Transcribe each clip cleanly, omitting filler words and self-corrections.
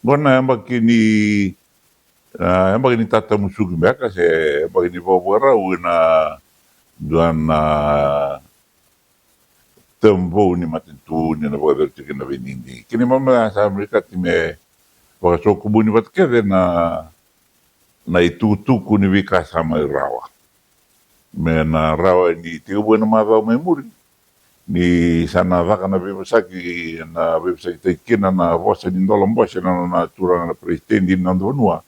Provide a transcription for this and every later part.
Bona embakini tata musugi meka se embakini vovora uina duana tembo ni matintu ni na voga tiki na vinindi. Kini mama sa Amerika time waka so kubuni watkere na itutuku ni vika sama i rawa. Me na rawa ni tika buena madhao mai muri. Ni sana vaka na vivasaki taikina na vosa ni ndola mbosha na turanga na presidenti na ndonua.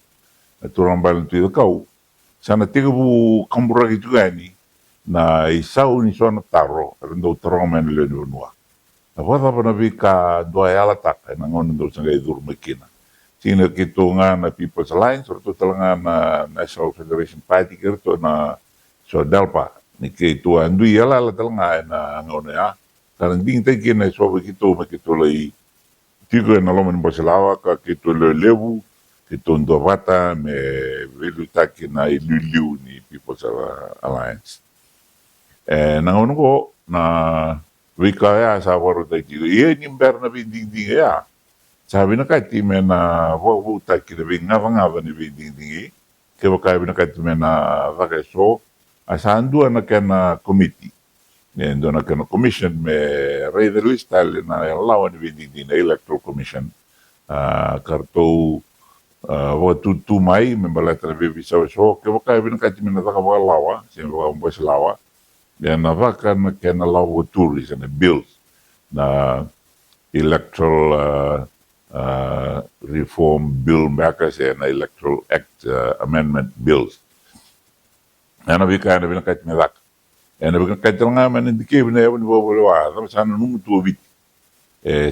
Na turanga balan tu kau. Sana tika bu kamburagi tugani na isau ni soana taro rendo turanga mena leo ni vanua. Na wata pana vika doa ala taka na ngona ndo sanga i dhuru makina. Sina kito nga na People's Alliance, or to talanga na National Federation Party kerto na so Delpa. Ni kito andui ala talanga na ngona ya. Karang ding teki na so kito lai tiko na loma ni Boselawa ka kito le levu, kito ndovata me velu taki na iluliu ni People's Alliance. Na ngona ko na vika ya sa waro teki. Ie ni mber na binding ya. Sabi na kati me na wauta ki na ngava ni bindingi ke wakabi na kati me na wakaso asandua na kana committee ndo na kana commission me rei de lista na lawa ni bindingi na electoral commission karto tu mai me balata na bibi so ke wakabi na kati me na lawa se waka lawa na waka na kana lawa tourism and bills na electoral reform bill mereka na electoral act amendment bills. Ana bika ana bina kait medak. Ana bika kait nga man indike bina yaw ni bobulwa. Sama sana numu tuwabit.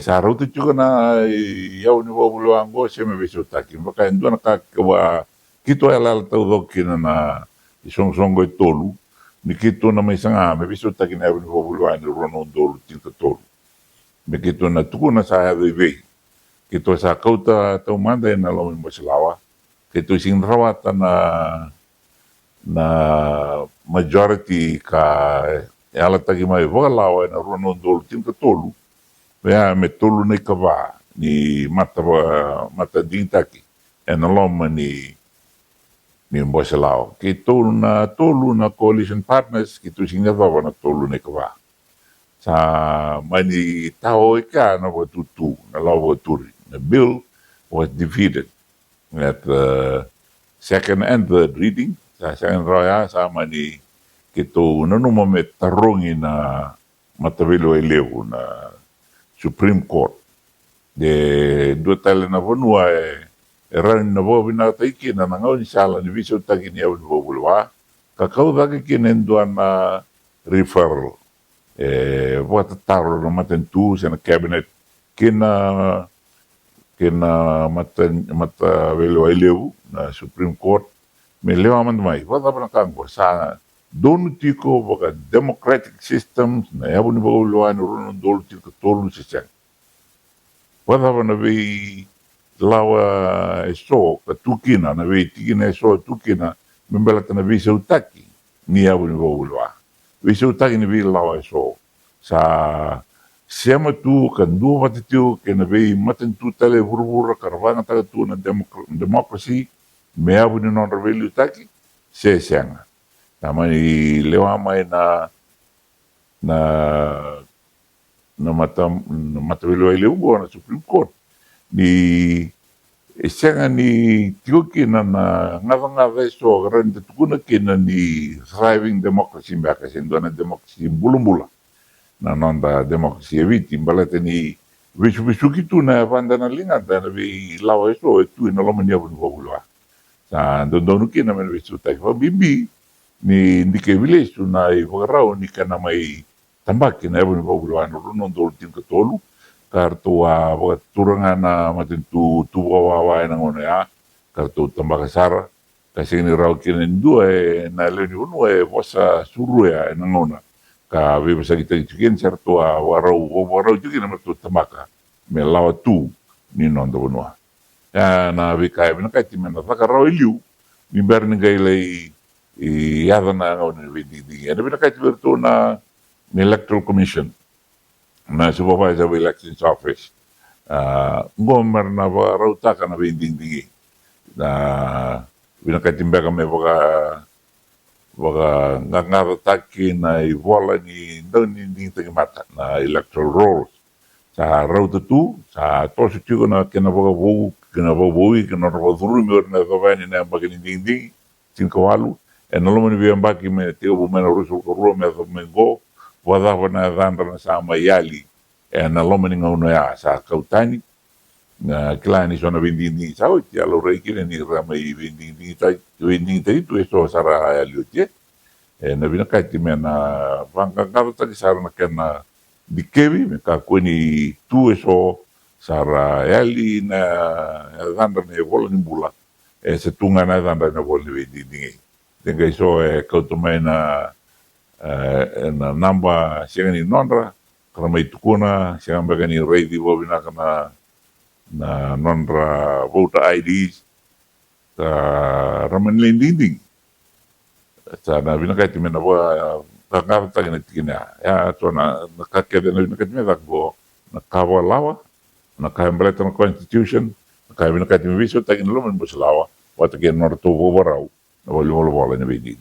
Sa rautu juga na yaw ni bobulwa ngo seme beso taki. Baka endo na kakawa kito alal tau dokina na isong songo tolu. Ni kito na may sanga me beso taki na yaw ni bobulwa ni rono dolu tinta tolu. Me kito na tuku na sa hawe kito sa kauta tau manda na lomin Boselawa kito sing rawata na majority ka ala tagi mai Voqa na rono dolu tinta tolu vea me tolu nei kava ni mata dintaki na loma ni Boselawa kito na tolu na coalition partners kito sing na tolu nei kava sa mani tao ika na watutu na lawa turi. The bill was defeated at the second and third reading. Sa second raya sama ni kito nanuma me tarungi na matavilo elevo na Supreme Court. De dua tala na vanua ran na bo bina taiki na ngau ni sala ni viso taki ni awu bo bulwa. Kakau daki kinendua na referral. Wata taro na Matanitu sa na cabinet kina mata velo elevu na Supreme Court me lewa man mai wata pana kango sa donu tiko boka democratic systems na yabu ni bo loan rono dolu tiko tolu sisang wata pana vi lawa eso ka tukina na vi tikina eso tukina membela tana vi seutaki ni yabu ni bo loa vi seutaki ni vi lawa eso sa siama tu kan dua matitiu kena vei Matanitu tale vurvura karavanga taga tu na democracy mea buni non revelu taki se sianga tamani lewa mai na mata velu ai leu na Supreme Court ni sianga ni tioki na ngava so rende tukuna kena ni thriving democracy mbaka sendo na democracy bulumbula na nonda demokrasia viti balate ni visu kitu na vanda na linga na vi lawa eso tu na loma ni abu bobulwa sa donu kina men visu tai fa bibi ni ndike village na i Voqa ni kana mai tambaki na abu bobulwa no non dol tin tolu kartu a turanga na Matanitu Tuvatuva na ngone ya kartu tambaka sara kasi ni rau kina ndue na leni unu vosa suru ya na ngona ka vivasa kita ikikin serto a warau juga na matu tamaka me lawa tu ni nondo bonua ya na vika na kati me na faka rau iliu ni ber ni gai lei i yada na ngau ni vidi ya na kati berto na electoral commission na supervisor of elections office Ngomer na ba rautaka na binding na binakatimbaga me baga ngangarataki na iwala ni ndaunin tagi mata na electoral rolls sa rautatu sa tosu tiko na kena baga vou kena vou kena roba dhuru me orna kavani na baga ni ding sin kawalu e na lomani vi ambaki me teo bu mena rusul korua me tho mengo wadava na dhandra na sa maiali e na lomani ngauna ya sa kautani na kilani sona vindini sao ti alo rei kile ni ramai vindini tai tu eso sara aliotie e na vina kai me na vanga ngata ki sara na kena dikevi me ka kweni tu eso sara ali na danda ne vola ni bula e se tunga na danda na vola ni vindini tenga iso e kautu mai na namba siangani nondra kara mai tukuna siangan bagani rei di vovina kana na nonra voter IDs ka raman lending sa na binakati me na wa kakar tagi na tikina ya so na kakede na binakati me dakbo na kawa lawa na kaya mbeleta na constitution na kaya binakati me viso tagi na luman busalawa wata kaya nora to warau na wali wala na bindi